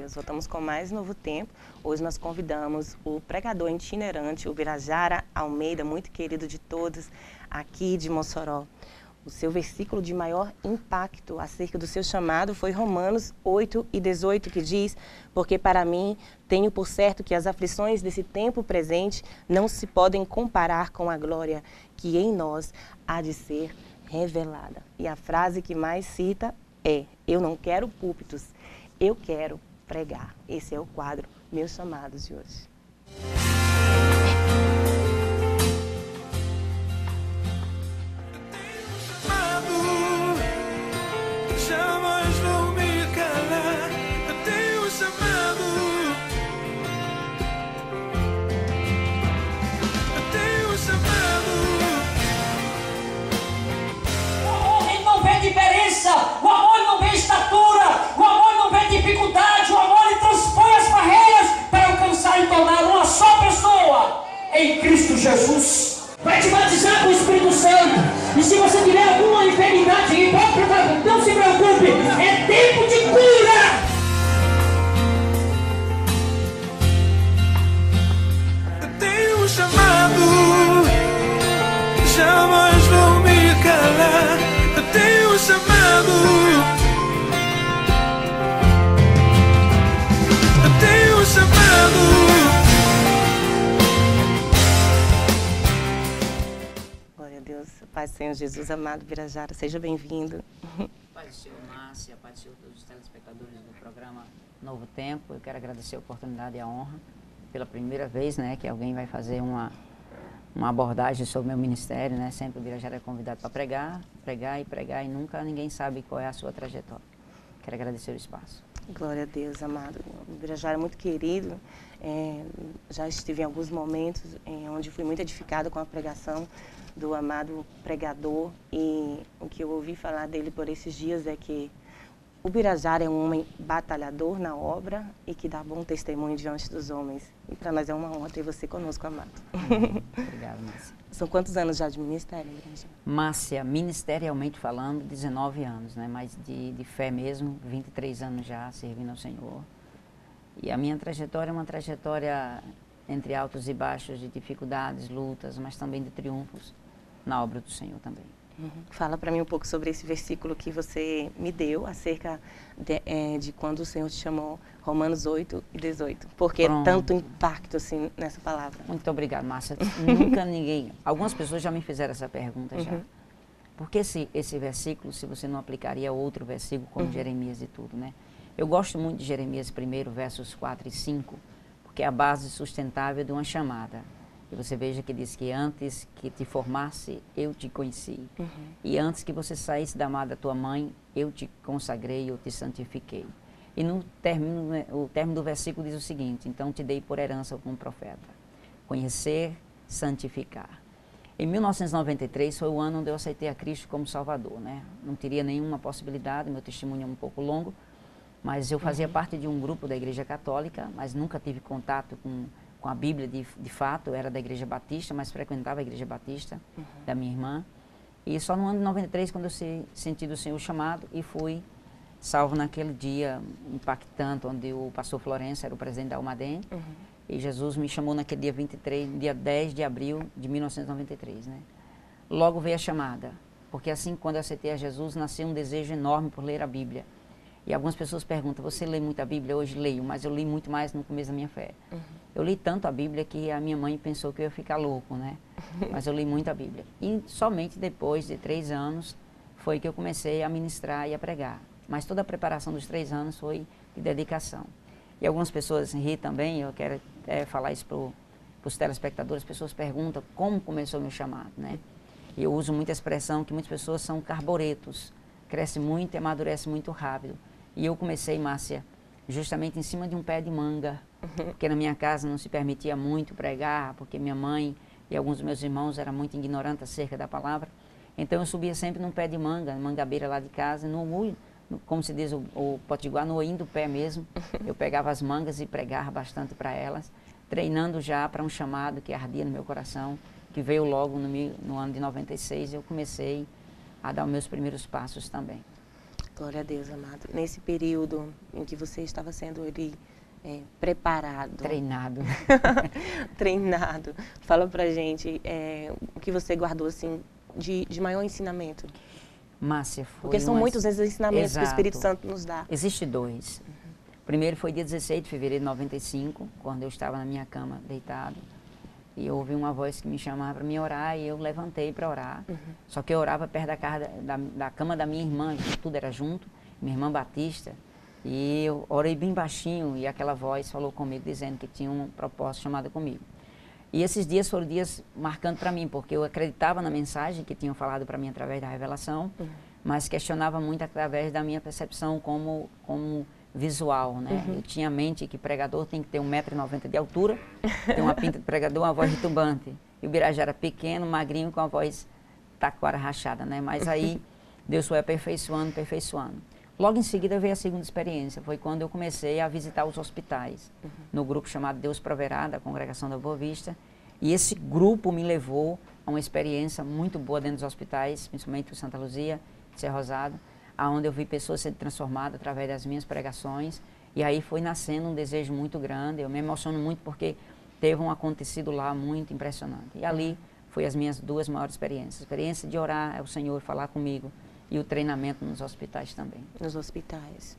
Deus. Voltamos com mais Novo Tempo. Hoje nós convidamos o pregador itinerante, o Birajara Almeida, muito querido de todos, aqui de Mossoró. O seu versículo de maior impacto acerca do seu chamado foi Romanos 8:18, que diz: porque para mim tenho por certo que as aflições desse tempo presente não se podem comparar com a glória que em nós há de ser revelada. E a frase que mais cita é: eu não quero púlpitos, eu quero pregar. Esse é o quadro Meus Chamados de hoje. Jamais vou me calar, eu tenho chamado. Eu tenho chamado. O amor ele não vê diferença, o amor não vê estatura, o amor não vê dificuldade, o amor ele transpõe as barreiras para alcançar e tornar uma só pessoa em Cristo Jesus. Vai te batizar com o Espírito Santo. E se você tiver alguma enfermidade, não se preocupe, é tempo de cura. Eu tenho chamado, jamais vou me calar. Eu tenho chamado. Eu tenho chamado. Deus, Pai do Senhor Jesus, amado Birajara, seja bem-vindo. Pai do Senhor Márcia, Pai do Senhor todos os telespectadores do programa Novo Tempo, eu quero agradecer a oportunidade e a honra pela primeira vez, né, que alguém vai fazer uma abordagem sobre o meu ministério, né, sempre o Birajara é convidado para pregar e nunca ninguém sabe qual é a sua trajetória. Quero agradecer o espaço. Glória a Deus, amado. O Birajara é muito querido, já estive em alguns momentos onde fui muito edificada com a pregação do amado pregador, e o que eu ouvi falar dele por esses dias é que o Birajara é um homem batalhador na obra e que dá bom testemunho diante dos homens. E para nós é uma honra ter você conosco, amado. Obrigado, Márcia. São quantos anos já de ministério, Birajara? Márcia, ministerialmente falando, 19 anos, né? Mas de fé mesmo, 23 anos já servindo ao Senhor. E a minha trajetória é uma trajetória entre altos e baixos, de dificuldades, lutas, mas também de triunfos na obra do Senhor também. Fala para mim um pouco sobre esse versículo que você me deu acerca de quando o Senhor te chamou, Romanos 8:18. Por que tanto impacto assim nessa palavra? Muito obrigada, Márcia. Nunca ninguém... Algumas pessoas já me fizeram essa pergunta já. Por que esse versículo, se você não aplicaria outro versículo como Jeremias e tudo, né? Eu gosto muito de Jeremias 1, versos 4 e 5, porque é a base sustentável de uma chamada. E você veja que diz que antes que te formasse, eu te conheci. E antes que você saísse da amada tua mãe, eu te consagrei, eu te santifiquei. E no o término do versículo diz o seguinte: então te dei por herança como profeta, conhecer, santificar. Em 1993 foi o ano onde eu aceitei a Cristo como Salvador, né? Não teria nenhuma possibilidade, meu testemunho é um pouco longo, mas eu fazia parte de um grupo da Igreja Católica, mas nunca tive contato com a Bíblia de fato. Eu era da Igreja Batista, mas frequentava a Igreja Batista da minha irmã. E só no ano de 93, quando eu senti do Senhor o chamado, e fui salvo naquele dia impactante, onde o pastor Florencio era o presidente da Almaden, e Jesus me chamou naquele dia 23, dia 10 de abril de 1993, né? Logo veio a chamada, porque assim, quando eu aceitei a Jesus, nasceu um desejo enorme por ler a Bíblia. E algumas pessoas perguntam: você lê muito a Bíblia? Hoje leio, mas eu li muito mais no começo da minha fé. Eu li tanto a Bíblia que a minha mãe pensou que eu ia ficar louco, né? Mas eu li muito a Bíblia. E somente depois de 3 anos foi que eu comecei a ministrar e a pregar. Mas toda a preparação dos 3 anos foi de dedicação. E algumas pessoas riem também, eu quero falar isso para os telespectadores. As pessoas perguntam como começou o meu chamado, né? E eu uso muita expressão que muitas pessoas são carburetos, cresce muito e amadurece muito rápido. E eu comecei, Márcia, justamente em cima de um pé de manga, porque na minha casa não se permitia muito pregar, porque minha mãe e alguns dos meus irmãos eram muito ignorantes acerca da palavra. Então eu subia sempre num pé de manga, mangabeira lá de casa, como se diz o potiguar, no olhinho do pé mesmo. Eu pegava as mangas e pregava bastante para elas, treinando já para um chamado que ardia no meu coração, que veio logo no ano de 96, eu comecei a dar os meus primeiros passos também. Glória a Deus, amado. Nesse período em que você estava sendo preparado, Treinado. treinado, fala pra gente o que você guardou assim de maior ensinamento. Márcia, foi Porque são muitos esses ensinamentos que o Espírito Santo nos dá. Existe dois. O primeiro foi dia 16 de fevereiro de 95, quando eu estava na minha cama, deitado. E eu ouvi uma voz que me chamava para me orar e eu levantei para orar. Só que eu orava perto da cama da minha irmã, tudo era junto, minha irmã Batista. E eu orei bem baixinho e aquela voz falou comigo, dizendo que tinha um propósito chamado comigo. E esses dias foram dias marcantes para mim, porque eu acreditava na mensagem que tinham falado para mim através da revelação, mas questionava muito através da minha percepção como visual, né? Eu tinha a mente que pregador tem que ter 1,90 m de altura, tem uma pinta de pregador, uma voz retumbante. E o Birajara pequeno, magrinho, com a voz taquara rachada, né? Mas aí Deus foi aperfeiçoando, aperfeiçoando. Logo em seguida veio a segunda experiência, foi quando eu comecei a visitar os hospitais, no grupo chamado Deus Proverá, da Congregação da Boa Vista, e esse grupo me levou a uma experiência muito boa dentro dos hospitais, principalmente o Santa Luzia, Ser Rosado, onde eu vi pessoas sendo transformadas através das minhas pregações, e aí foi nascendo um desejo muito grande, eu me emociono muito porque teve um acontecido lá muito impressionante. E ali foi as minhas duas maiores experiências, a experiência de orar ao Senhor, falar comigo, e o treinamento nos hospitais também. Nos hospitais.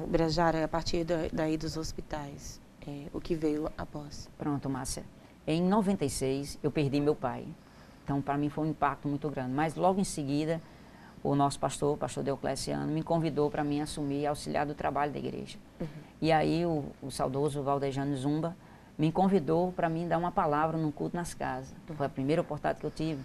Birajara, a partir daí dos hospitais, o que veio após? Pronto, Márcia. Em 96, eu perdi meu pai. Então, para mim foi um impacto muito grande. Mas logo em seguida, o nosso pastor, o pastor Deocleciano, me convidou para mim assumir auxiliar do trabalho da igreja. E aí o saudoso Valdejano Zumba me convidou para mim dar uma palavra num culto nas casas. Foi a primeira oportunidade que eu tive.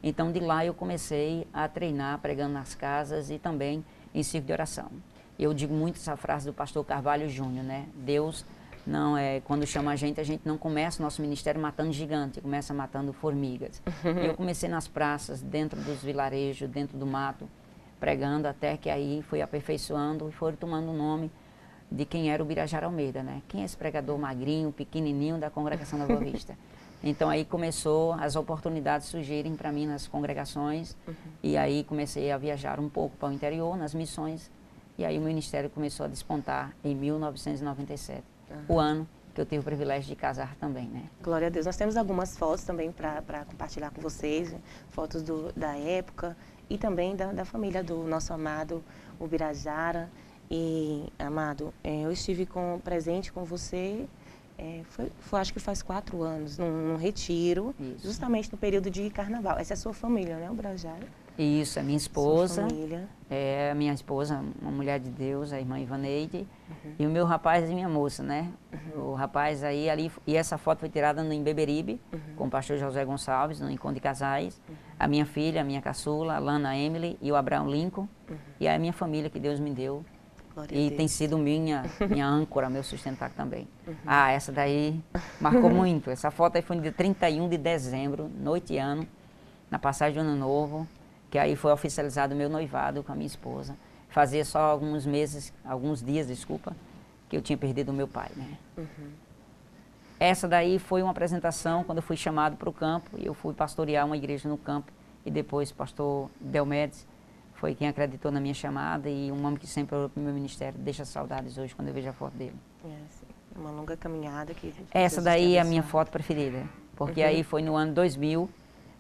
Então, de lá eu comecei a treinar, pregando nas casas e também em círculo de oração. Eu digo muito essa frase do pastor Carvalho Júnior, né? Deus não quando chama a gente não começa o nosso ministério matando gigantes, começa matando formigas. E eu comecei nas praças, dentro dos vilarejos, dentro do mato, pregando até que aí fui aperfeiçoando e foi tomando o nome de quem era o Birajara Almeida, né? Quem é esse pregador magrinho, pequenininho da Congregação da Boa Vista? Então aí começou as oportunidades surgirem para mim nas congregações e aí comecei a viajar um pouco para o interior, nas missões, e aí o ministério começou a despontar em 1997, o ano que eu tive o privilégio de casar também, né? Glória a Deus. Nós temos algumas fotos também para compartilhar com vocês, fotos da época e também da família do nosso amado, o Birajara. E, amado, eu estive presente com você, acho que faz 4 anos, num retiro, justamente no período de carnaval. Essa é a sua família, né, o Birajara? Isso, é minha esposa. Sua família. É a minha esposa, uma mulher de Deus, a irmã Ivaneide, e o meu rapaz e minha moça, né? O rapaz aí, e essa foto foi tirada em Beberibe, com o pastor José Gonçalves, no Encontro de Casais, a minha filha, a minha caçula, a Lana Emily e o Abraão Lincoln, e a minha família que Deus me deu. E tem sido minha âncora, meu sustentar também. Essa daí marcou muito. Essa foto aí foi no dia 31 de dezembro, noite e ano, na passagem do Ano Novo, que aí foi oficializado o meu noivado com a minha esposa. Fazia só alguns dias, que eu tinha perdido o meu pai, né? Essa daí foi uma apresentação quando eu fui chamado para o campo, e eu fui pastorear uma igreja no campo, e depois o pastor Delmedes foi quem acreditou na minha chamada, e um homem que sempre orou para o meu ministério. Deixa saudades hoje quando eu vejo a foto dele. Uma longa caminhada que... Essa daí é a minha foto preferida, porque aí foi no ano 2000,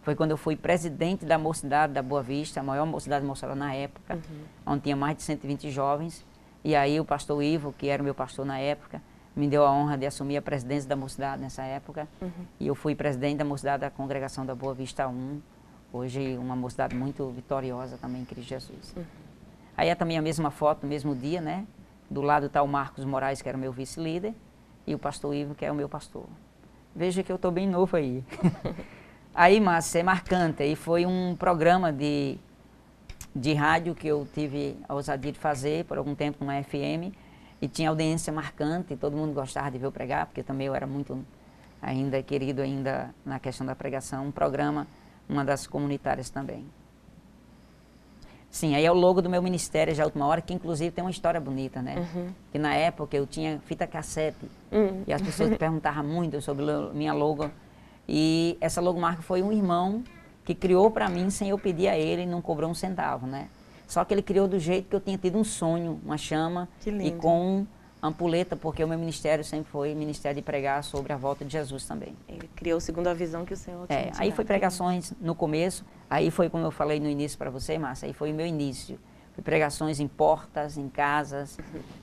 foi quando eu fui presidente da Mocidade da Boa Vista, a maior mocidade de Mossoró na época, onde tinha mais de 120 jovens, e aí o pastor Ivo, que era o meu pastor na época, me deu a honra de assumir a presidência da Mocidade nessa época, e eu fui presidente da Mocidade da Congregação da Boa Vista 1, hoje uma mocidade muito vitoriosa também em Cristo Jesus. Aí é também a mesma foto, no mesmo dia, né? Do lado está o Marcos Moraes, que era o meu vice-líder, e o pastor Ivo, que é o meu pastor. Veja que eu estou bem novo aí. Aí, Márcia, é marcante. Aí foi um programa de rádio que eu tive a ousadia de fazer por algum tempo numa FM, e tinha audiência marcante, todo mundo gostava de ver eu pregar, porque também eu era muito querido na questão da pregação. Um programa, uma das comunitárias também. Sim, aí é o logo do meu ministério, já a última hora, que inclusive tem uma história bonita, né? Que na época eu tinha fita cassete, e as pessoas perguntavam muito sobre minha logo. E essa logomarca foi um irmão que criou para mim sem eu pedir a ele, não cobrou um centavo, né? Só que ele criou do jeito que eu tinha tido um sonho, uma chama, Que lindo. e com ampulheta, porque o meu ministério sempre foi ministério de pregar sobre a volta de Jesus também. Ele criou segundo a visão que o Senhor tinha. Aí foi pregações no começo, aí foi como eu falei no início para você, Márcia, aí foi o meu início. Foi pregações em portas, em casas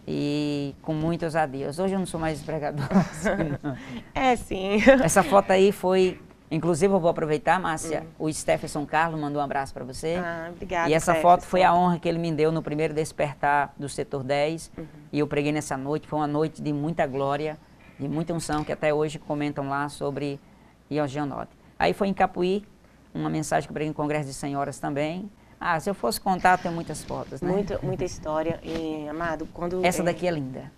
e com muitas ousadias. Hoje eu não sou mais pregador. Assim, não. É, sim. Essa foto aí foi, inclusive eu vou aproveitar, Márcia, o Stephenson Carlos mandou um abraço para você. Ah, obrigada. E essa foto foi a honra que ele me deu no primeiro despertar do setor 10. E eu preguei nessa noite, foi uma noite de muita glória, de muita unção, que até hoje comentam lá sobre Iogianote. Aí foi em Capuí, uma mensagem que eu preguei em Congresso de Senhoras também. Ah, se eu fosse contar, tem muitas fotos, né? Muita história. E, amado, quando... Essa daqui é linda.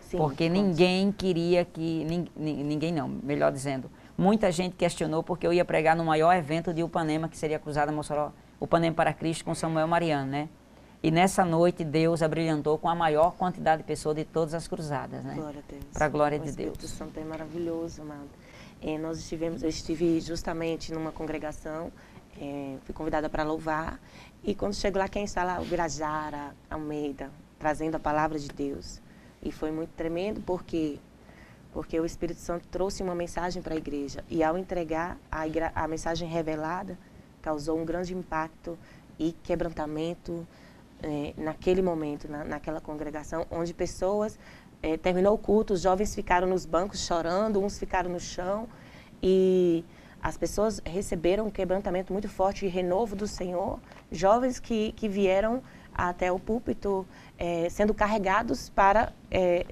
Sim, porque ninguém queria que... Ninguém não, melhor dizendo. Muita gente questionou porque eu ia pregar no maior evento de Upanema, que seria a Cruzada Mossoró, Upanema para Cristo, com Samuel Mariano, né? E nessa noite Deus abrilhantou com a maior quantidade de pessoas de todas as cruzadas, né? Glória a Deus. Para a glória de Deus. O Espírito Santo é maravilhoso, amado. Eu estive justamente numa congregação, fui convidada para louvar, e quando chego lá, quem está lá? O Birajara Almeida, trazendo a palavra de Deus. E foi muito tremendo, porque o Espírito Santo trouxe uma mensagem para a igreja, e ao entregar a mensagem revelada, causou um grande impacto e quebrantamento naquele momento, naquela congregação, onde pessoas, terminou o culto, os jovens ficaram nos bancos chorando, uns ficaram no chão, e as pessoas receberam um quebrantamento muito forte e renovo do Senhor, jovens que vieram até o púlpito sendo carregados para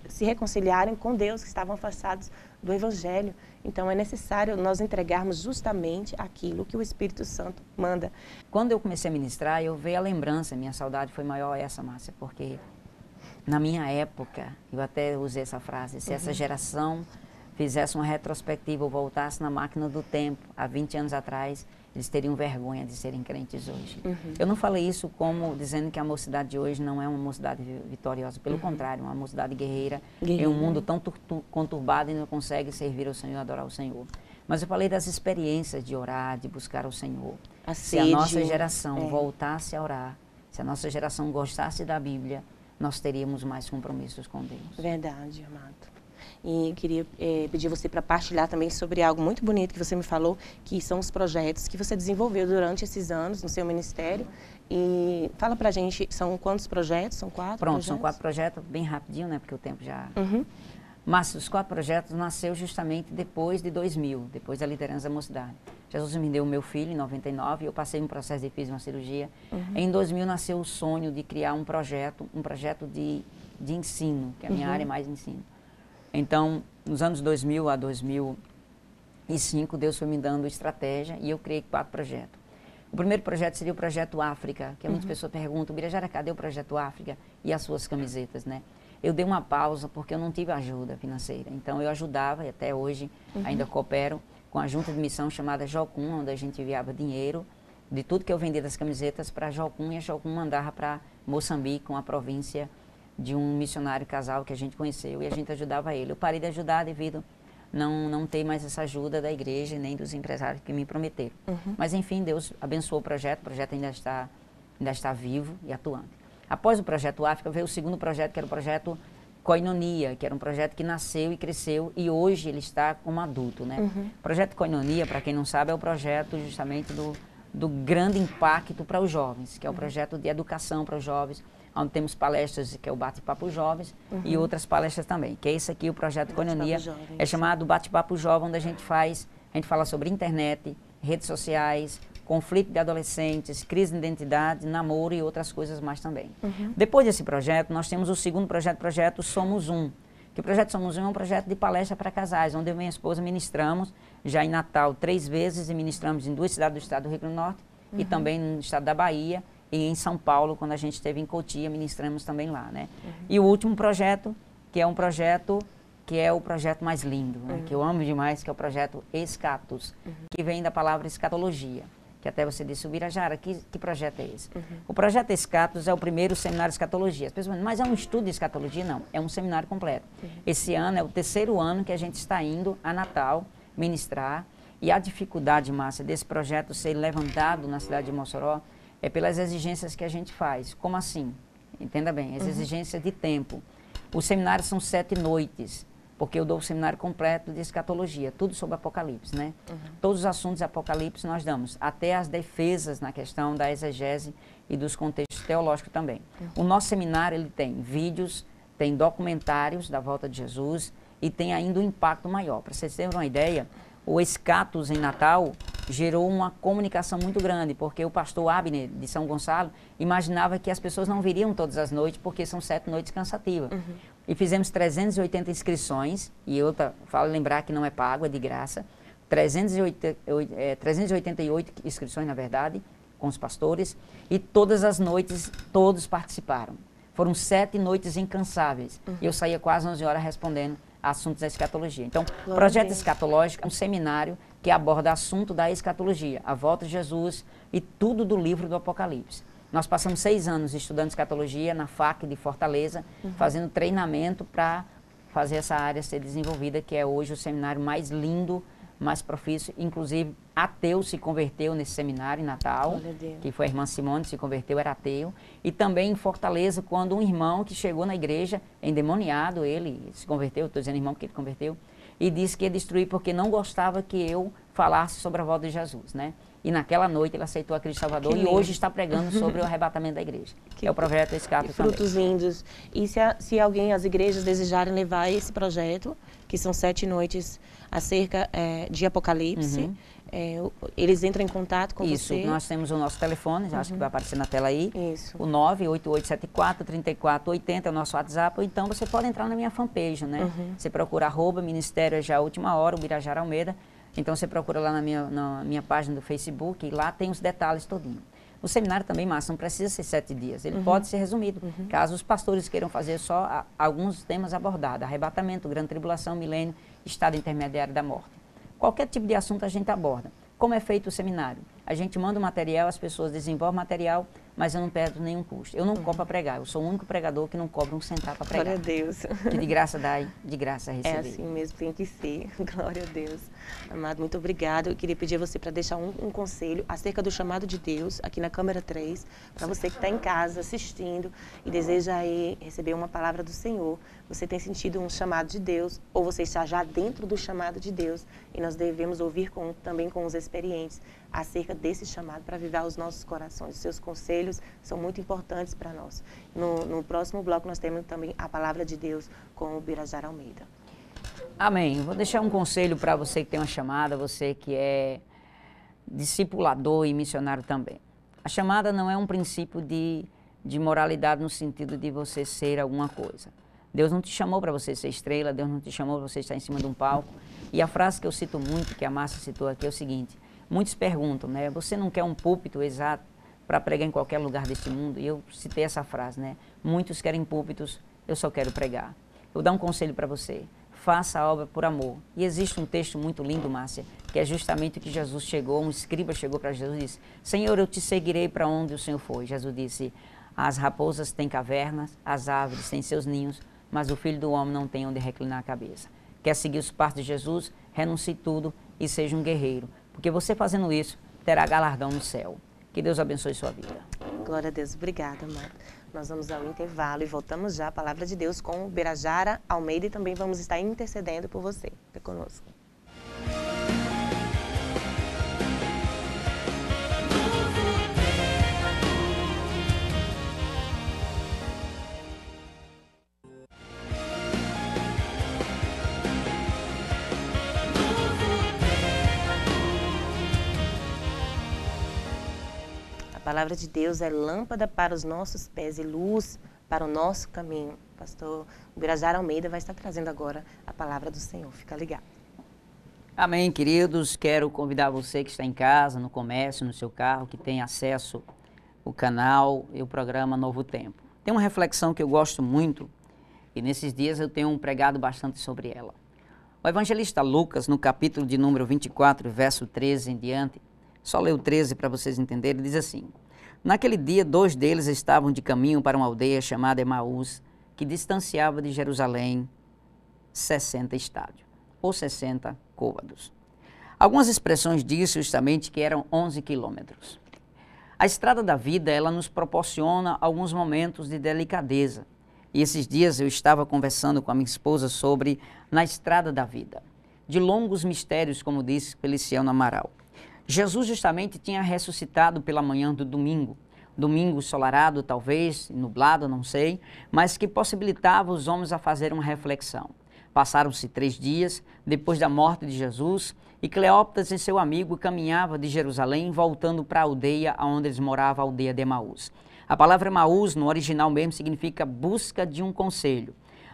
se reconciliarem com Deus, que estavam afastados do Evangelho. Então é necessário nós entregarmos justamente aquilo que o Espírito Santo manda. Quando eu comecei a ministrar, eu veio a lembrança, minha saudade foi maior essa, Márcia, porque na minha época, eu até usei essa frase, se essa geração fizesse uma retrospectiva ou voltasse na máquina do tempo, há 20 anos atrás, eles teriam vergonha de serem crentes hoje. Eu não falei isso como dizendo que a mocidade de hoje não é uma mocidade vitoriosa, pelo contrário, uma mocidade guerreira, em um mundo tão conturbado e não consegue servir ao Senhor, adorar o Senhor. Mas eu falei das experiências de orar, de buscar o Senhor. Se a nossa geração voltasse a orar, se a nossa geração gostasse da Bíblia, nós teríamos mais compromissos com Deus. Verdade, amado. E queria pedir você para partilhar também sobre algo muito bonito que você me falou, que são os projetos que você desenvolveu durante esses anos no seu ministério. E fala pra gente, são quantos projetos? São 4 Pronto, projetos? são 4 projetos, bem rapidinho, né, porque o tempo já... Mas os 4 projetos nasceu justamente depois de 2000, depois da liderança da mocidade. Jesus me deu o meu filho em 99, eu passei um processo de fiz uma cirurgia. Em 2000 nasceu o sonho de criar um projeto de ensino, que a minha área é mais ensino. Então, nos anos 2000 a 2005, Deus foi me dando estratégia e eu criei 4 projetos. O primeiro projeto seria o Projeto África, que muitas pessoas perguntam, Birajara, cadê o Projeto África e as suas camisetas, né? Eu dei uma pausa porque eu não tive ajuda financeira. Então, eu ajudava, e até hoje ainda coopero, com a junta de missão chamada Jocum, onde a gente enviava dinheiro de tudo que eu vendia das camisetas para Jocum, e a Jocum mandava para Moçambique, uma província de um missionário casal que a gente conheceu, e a gente ajudava ele. Eu parei de ajudar devido não ter mais essa ajuda da igreja nem dos empresários que me prometeram. Mas enfim, Deus abençoou o projeto ainda está vivo e atuante. Após o Projeto África veio o segundo projeto, que era o Projeto Koinonia, que era um projeto que nasceu e cresceu e hoje ele está como adulto, né? O Projeto Koinonia, para quem não sabe, é o projeto justamente do grande impacto para os jovens, que é o projeto de educação para os jovens, onde temos palestras, que é o Bate-Papo Jovens, e outras palestras também, que é esse aqui, o Projeto Koinonia, é chamado Bate-Papo Jovem, onde a gente fala sobre internet, redes sociais, conflito de adolescentes, crise de identidade, namoro e outras coisas mais também. Depois desse projeto, nós temos o segundo projeto, Projeto Somos Um, que o Projeto Somos Um é um projeto de palestra para casais, onde eu e minha esposa ministramos, já em Natal 3 vezes, e ministramos em 2 cidades do estado do Rio Grande do Norte, e também no estado da Bahia, e em São Paulo, quando a gente esteve em Cotia, ministramos também lá, né? E o último projeto, que é um projeto que é o projeto mais lindo, né? Que eu amo demais, que é o Projeto Escatos, que vem da palavra escatologia, que até você disse, Birajara, que projeto é esse? O Projeto Escatos é o primeiro seminário de escatologia. As pessoas falam, mas é um estudo de escatologia? Não, é um seminário completo. Esse ano é o 3º ano que a gente está indo a Natal ministrar, e a dificuldade, Márcia, desse projeto ser levantado na cidade de Mossoró é pelas exigências que a gente faz. Como assim? Entenda bem, as exigências de tempo. Os seminários são 7 noites, porque eu dou o seminário completo de escatologia, tudo sobre Apocalipse, né? Todos os assuntos de Apocalipse nós damos, até as defesas na questão da exegese e dos contextos teológicos também. O nosso seminário, ele tem vídeos, tem documentários da volta de Jesus e tem ainda um impacto maior. Para vocês terem uma ideia, o Escatos em Natal gerou uma comunicação muito grande, porque o pastor Abner de São Gonçalo imaginava que as pessoas não viriam todas as noites, porque são 7 noites cansativas. E fizemos 380 inscrições, e eu falo lembrar que não é pago, é de graça, 388 inscrições, na verdade, com os pastores, e todas as noites, todos participaram. Foram 7 noites incansáveis, e eu saía quase 11 horas respondendo assuntos da escatologia. Então, o Projeto Escatológico é um seminário que aborda assunto da escatologia, a volta de Jesus e tudo do livro do Apocalipse. Nós passamos 6 anos estudando escatologia na FAC de Fortaleza, fazendo treinamento para fazer essa área ser desenvolvida, que é hoje o seminário mais lindo, mais profício. Inclusive, ateu se converteu nesse seminário em Natal, que foi a irmã Simone, se converteu, era ateu. E também em Fortaleza, quando um irmão que chegou na igreja, endemoniado, ele se converteu, estou dizendo irmão porque ele converteu, e disse que ia destruir porque não gostava que eu falasse sobre a volta de Jesus, né? E naquela noite ele aceitou a Cristo Salvador e hoje está pregando sobre o arrebatamento da igreja. Que é o projeto Escato também. Frutos lindos. E se alguém, as igrejas desejarem levar esse projeto, que são 7 noites acerca de Apocalipse, eles entram em contato com você? Isso, nós temos o nosso telefone, acho que vai aparecer na tela aí. Isso. O 98874-3480 é o nosso WhatsApp, ou então você pode entrar na minha fanpage, né? Você procura @Ministério Já Última Hora, o Birajara Almeida. Então você procura lá na minha página do Facebook e lá tem os detalhes todinho. O seminário também, Márcio, não precisa ser 7 dias, ele pode ser resumido. Caso os pastores queiram fazer só alguns temas abordados, arrebatamento, grande tribulação, milênio, estado intermediário da morte. Qualquer tipo de assunto a gente aborda. Como é feito o seminário? A gente manda o material, as pessoas desenvolvem o material, mas eu não perdo nenhum custo. Eu não cobro para pregar, eu sou o único pregador que não cobra um centavo para pregar. Glória a Deus. Que de graça dá e de graça receber. É assim mesmo, tem que ser. Glória a Deus. Amado, muito obrigado. Eu queria pedir a você para deixar um conselho acerca do chamado de Deus, aqui na câmera 3, para você que está em casa assistindo e deseja aí receber uma palavra do Senhor. Você tem sentido um chamado de Deus, ou você está já dentro do chamado de Deus, e nós devemos ouvir também com os experientes acerca desse chamado para avivar os nossos corações. Os seus conselhos são muito importantes para nós. No próximo bloco nós temos também a palavra de Deus com o Birajara Almeida. Amém. Vou deixar um conselho para você que tem uma chamada, você que é discipulador e missionário também. A chamada não é um princípio de moralidade no sentido de você ser alguma coisa. Deus não te chamou para você ser estrela, Deus não te chamou para você estar em cima de um palco. E a frase que eu cito muito, que a Márcia citou aqui, é o seguinte: muitos perguntam, né? Você não quer um púlpito exato para pregar em qualquer lugar deste mundo? E eu citei essa frase, né? Muitos querem púlpitos, eu só quero pregar. Eu vou dar um conselho para você: faça a obra por amor. E existe um texto muito lindo, Márcia, que é justamente o que Jesus chegou, um escriba chegou para Jesus e disse: Senhor, eu te seguirei para onde o Senhor foi. Jesus disse: as raposas têm cavernas, as árvores têm seus ninhos, mas o Filho do Homem não tem onde reclinar a cabeça. Quer seguir os passos de Jesus? Renuncie tudo e seja um guerreiro. Porque você fazendo isso, terá galardão no céu. Que Deus abençoe sua vida. Glória a Deus. Obrigada, amado. Nós vamos ao intervalo e voltamos já à palavra de Deus com o Birajara Almeida e também vamos estar intercedendo por você. Fique conosco. A palavra de Deus é lâmpada para os nossos pés e luz para o nosso caminho. O pastor Birajara Almeida vai estar trazendo agora a palavra do Senhor. Fica ligado. Amém, queridos. Quero convidar você que está em casa, no comércio, no seu carro, que tem acesso ao canal e o programa Novo Tempo. Tem uma reflexão que eu gosto muito e nesses dias eu tenho pregado bastante sobre ela. O evangelista Lucas, no capítulo de número 24, verso 13 em diante, só leio o 13 para vocês entenderem, diz assim: naquele dia, 2 deles estavam de caminho para uma aldeia chamada Emaús, que distanciava de Jerusalém 60 estádios, ou 60 côvados. Algumas expressões dizem justamente que eram 11 quilômetros. A estrada da vida, ela nos proporciona alguns momentos de delicadeza. E esses dias eu estava conversando com a minha esposa sobre na estrada da vida. De longos mistérios, como disse Feliciano Amaral. Jesus justamente tinha ressuscitado pela manhã do domingo. Domingo ensolarado, talvez, nublado, não sei, mas que possibilitava os homens a fazer uma reflexão. Passaram-se 3 dias depois da morte de Jesus e Cleópatra e seu amigo caminhavam de Jerusalém voltando para a aldeia onde eles moravam, a aldeia de Emaús. A palavra Emaús, no original mesmo, significa busca de um conselho.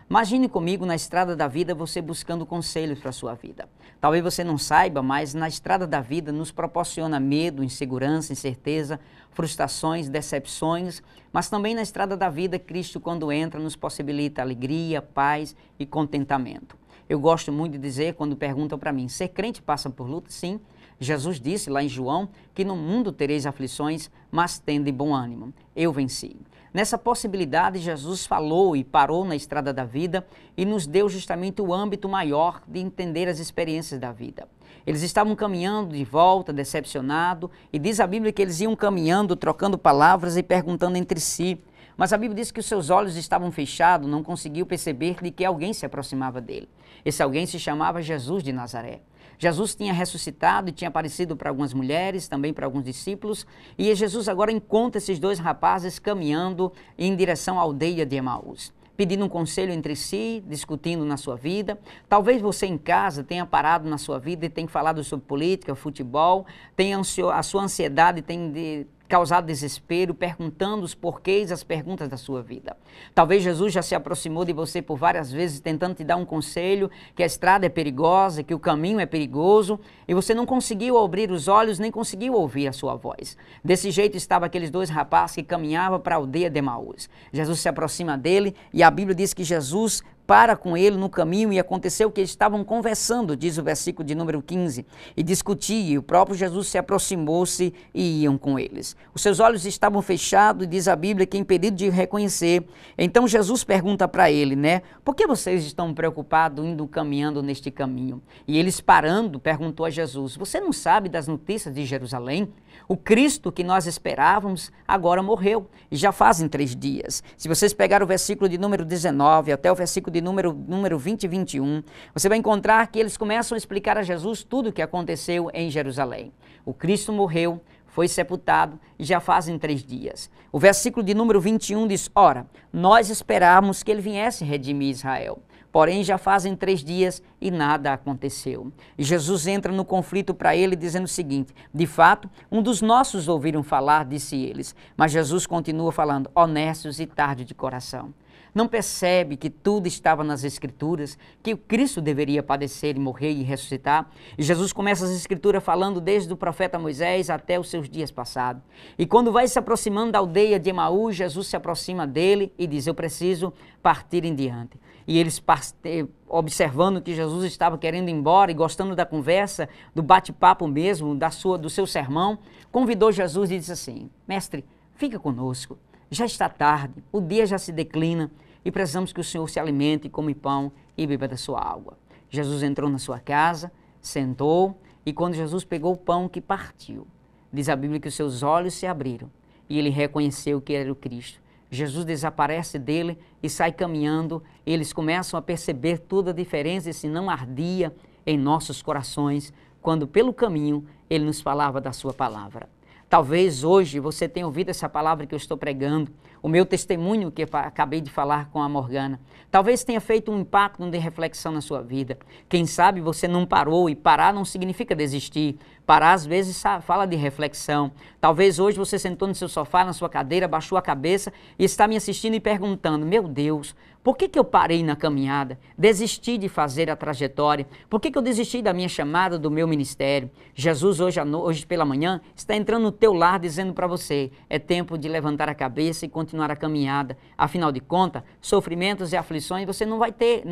Imagine comigo na estrada da vida você buscando conselhos para a sua vida. Talvez você não saiba, mas na estrada da vida nos proporciona medo, insegurança, incerteza, frustrações, decepções, mas também na estrada da vida Cristo, quando entra, nos possibilita alegria, paz e contentamento. Eu gosto muito de dizer, quando perguntam para mim, ser crente passa por luta? Sim. Jesus disse lá em João que no mundo tereis aflições, mas tende bom ânimo. Eu venci. Nessa possibilidade, Jesus falou e parou na estrada da vida e nos deu justamente o âmbito maior de entender as experiências da vida. Eles estavam caminhando de volta, decepcionados, e diz a Bíblia que eles iam caminhando, trocando palavras e perguntando entre si. Mas a Bíblia diz que os seus olhos estavam fechados, não conseguiu perceber de que alguém se aproximava dele. Esse alguém se chamava Jesus de Nazaré. Jesus tinha ressuscitado e tinha aparecido para algumas mulheres, também para alguns discípulos, e Jesus agora encontra esses 2 rapazes caminhando em direção à aldeia de Emaús, pedindo um conselho entre si, discutindo na sua vida. Talvez você em casa tenha parado na sua vida e tenha falado sobre política, futebol, a sua ansiedade tem causado desespero, perguntando os porquês, as perguntas da sua vida. Talvez Jesus já se aproximou de você por várias vezes, tentando te dar um conselho, que a estrada é perigosa, que o caminho é perigoso, e você não conseguiu abrir os olhos, nem conseguiu ouvir a sua voz. Desse jeito estavam aqueles 2 rapazes que caminhavam para a aldeia de Emaús. Jesus se aproxima dele, e a Bíblia diz que Jesus para com ele no caminho, e aconteceu que eles estavam conversando, diz o versículo de número 15, e discutiam, e o próprio Jesus se aproximou-se e iam com eles. Os seus olhos estavam fechados, diz a Bíblia, que impedido de reconhecer. Então Jesus pergunta para ele, por que vocês estão preocupados indo caminhando neste caminho? E eles parando, perguntou a Jesus, você não sabe das notícias de Jerusalém? O Cristo que nós esperávamos agora morreu, e já fazem 3 dias. Se vocês pegarem o versículo de número 19 até o versículo de número 20 e 21, você vai encontrar que eles começam a explicar a Jesus tudo o que aconteceu em Jerusalém. O Cristo morreu, foi sepultado e já fazem 3 dias. O versículo de número 21 diz, ora, nós esperávamos que ele viesse redimir Israel. Porém, já fazem 3 dias e nada aconteceu. E Jesus entra no conflito para ele, dizendo o seguinte, de fato, um dos nossos ouviram falar, disse eles, mas Jesus continua falando, honestos e tarde de coração. Não percebe que tudo estava nas Escrituras, que o Cristo deveria padecer e morrer e ressuscitar? E Jesus começa as Escrituras falando desde o profeta Moisés até os seus dias passados. E quando vai se aproximando da aldeia de Emaús, Jesus se aproxima dele e diz, eu preciso partir em diante. E eles, observando que Jesus estava querendo ir embora e gostando da conversa, do bate-papo mesmo, do seu sermão, convidou Jesus e disse assim, mestre, fica conosco, já está tarde, o dia já se declina e precisamos que o Senhor se alimente, come pão e beba da sua água. Jesus entrou na sua casa, sentou e quando Jesus pegou o pão que partiu, diz a Bíblia que os seus olhos se abriram e ele reconheceu que era o Cristo. Jesus desaparece dele e sai caminhando, e eles começam a perceber toda a diferença, se não ardia em nossos corações, quando pelo caminho ele nos falava da sua palavra. Talvez hoje você tenha ouvido essa palavra que eu estou pregando, o meu testemunho que eu acabei de falar com a Morgana. Talvez tenha feito um impacto de reflexão na sua vida. Quem sabe você não parou, e parar não significa desistir. Parar às vezes fala de reflexão. Talvez hoje você sentou no seu sofá, na sua cadeira, baixou a cabeça e está me assistindo e perguntando, meu Deus, por que eu parei na caminhada? Desisti de fazer a trajetória? Por que eu desisti da minha chamada, do meu ministério? Jesus hoje pela manhã está entrando no teu lar dizendo para você, é tempo de levantar a cabeça e continuar a caminhada. Afinal de contas, sofrimentos e aflições você não vai ter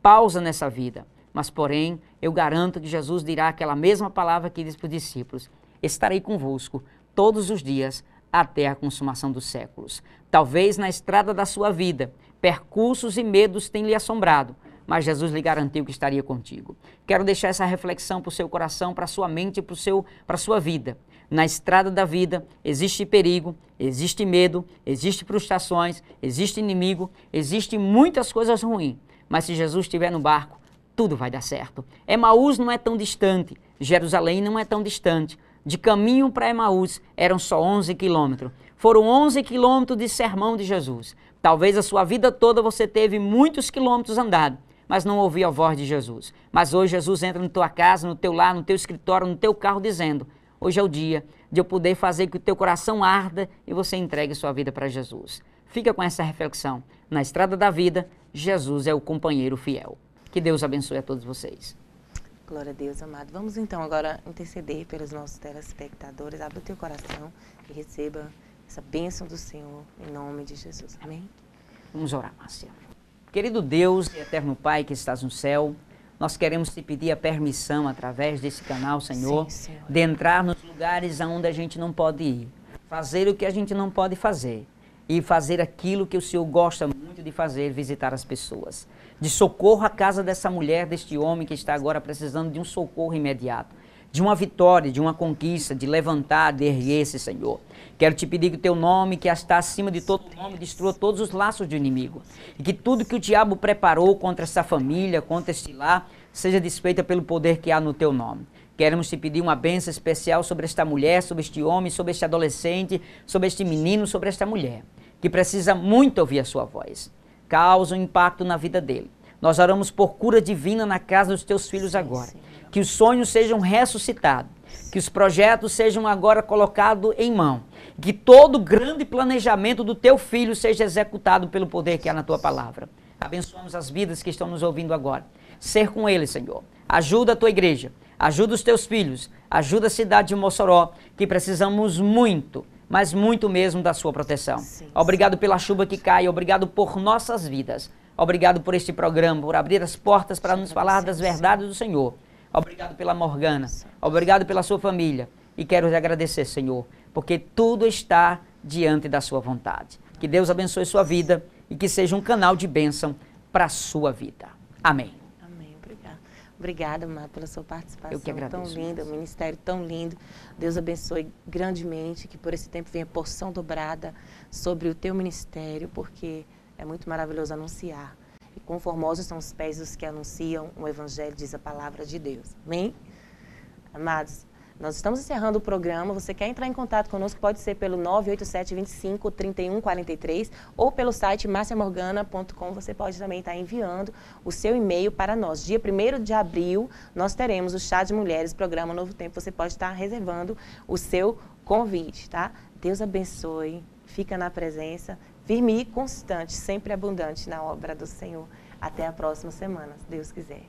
pausa nessa vida. Mas porém, eu garanto que Jesus dirá aquela mesma palavra que diz para os discípulos, estarei convosco todos os dias até a consumação dos séculos. Talvez na estrada da sua vida, percursos e medos tenham lhe assombrado, mas Jesus lhe garantiu que estaria contigo. Quero deixar essa reflexão para o seu coração, para a sua mente e para a sua vida. Na estrada da vida existe perigo, existe medo, existe frustrações, existe inimigo, existe muitas coisas ruins. Mas se Jesus estiver no barco, tudo vai dar certo. Emaús não é tão distante, Jerusalém não é tão distante. De caminho para Emaús eram só 11 quilômetros. Foram 11 quilômetros de sermão de Jesus. Talvez a sua vida toda você teve muitos quilômetros andado, mas não ouviu a voz de Jesus. Mas hoje Jesus entra na tua casa, no teu lar, no teu escritório, no teu carro, dizendo: hoje é o dia de eu poder fazer que o teu coração arda e você entregue sua vida para Jesus. Fica com essa reflexão. Na estrada da vida, Jesus é o companheiro fiel. Que Deus abençoe a todos vocês. Glória a Deus, amado. Vamos então agora interceder pelos nossos telespectadores. Abre o teu coração e receba essa bênção do Senhor, em nome de Jesus. Amém? Vamos orar, Márcia. Querido Deus e eterno Pai que estás no céu, nós queremos te pedir a permissão, através desse canal, Senhor, Sim, Senhor, de entrar nos lugares onde a gente não pode ir, fazer o que a gente não pode fazer e fazer aquilo que o Senhor gosta muito de fazer, visitar as pessoas. De socorro à casa dessa mulher, deste homem que está agora precisando de um socorro imediato, de uma vitória, de uma conquista, de levantar, de erguer-se, Senhor. Quero te pedir que o teu nome, que está acima de todo nome, destrua todos os laços do inimigo. E que tudo que o diabo preparou contra essa família, contra este lar, seja desfeita pelo poder que há no teu nome. Queremos te pedir uma bênção especial sobre esta mulher, sobre este homem, sobre este adolescente, sobre este menino, sobre esta mulher, que precisa muito ouvir a sua voz. Causa um impacto na vida dele. Nós oramos por cura divina na casa dos teus filhos agora. Que os sonhos sejam ressuscitados. Que os projetos sejam agora colocados em mão. Que todo grande planejamento do teu filho seja executado pelo poder que há na tua palavra. Abençoamos as vidas que estão nos ouvindo agora. Ser com eles, Senhor. Ajuda a tua igreja. Ajuda os teus filhos. Ajuda a cidade de Mossoró, que precisamos muito, mas muito mesmo da sua proteção. Sim. Obrigado pela chuva que cai. Obrigado por nossas vidas. Obrigado por este programa, por abrir as portas para nos falar das verdades do Senhor. Obrigado pela Morgana, obrigado pela sua família. E quero te agradecer, Senhor, porque tudo está diante da sua vontade. Que Deus abençoe sua vida e que seja um canal de bênção para a sua vida. Amém. Amém, obrigada. Obrigada, amado, pela sua participação. Eu que agradeço. Tão linda, um ministério tão lindo. Deus abençoe grandemente, que por esse tempo venha porção dobrada sobre o teu ministério, porque é muito maravilhoso anunciar. E conformosos são os pés dos que anunciam o Evangelho, diz a palavra de Deus. Amém? Amados, nós estamos encerrando o programa. Você quer entrar em contato conosco, pode ser pelo 987-25-3143 ou pelo site marciamorgana.com. Você pode também estar enviando o seu e-mail para nós. Dia 1º de abril, nós teremos o Chá de Mulheres, programa Novo Tempo. Você pode estar reservando o seu convite, tá? Deus abençoe, fica na presença, firme e constante, sempre abundante na obra do Senhor. Até a próxima semana, se Deus quiser.